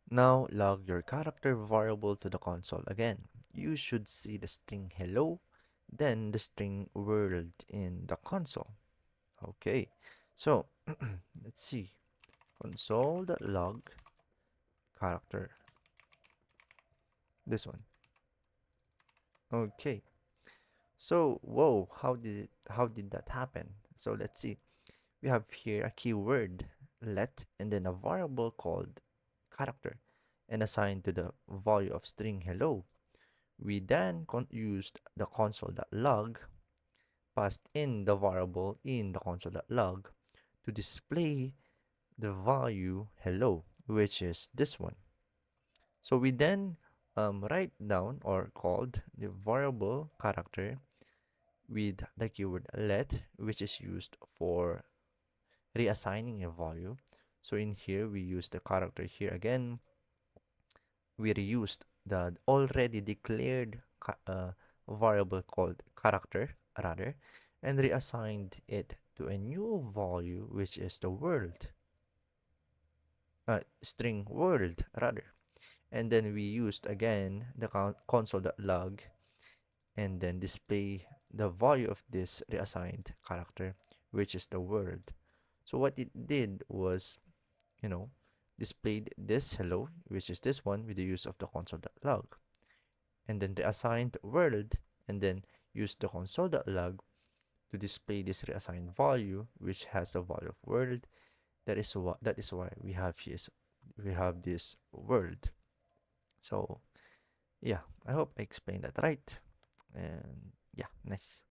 Now log your character variable to the console again. You should see the string hello, then the string world in the console. Okay, so let's see. Console.log character. This one. Okay. So, whoa, how did that happen? So let's see. We have here a keyword let and then a variable called character and assigned to the value of string hello. We then used the console.log, passed in the variable in the console.log to display the value hello, which is this one. So we then write down or called the variable character with the keyword let, which is used for reassigning a value. So in here, we use the character here again. We reused the already declared variable called character rather, and reassigned it to a new value, which is the world, string world rather. And then we used again the console.log and then display the value of this reassigned character, which is the world. So what it did was, you know, displayed this hello, which is this one with the use of the console.log, and then reassigned world, and then use the console.log to display this reassigned value, which has the value of world. That is why we have this world. So yeah, I hope I explained that right. And yeah, next.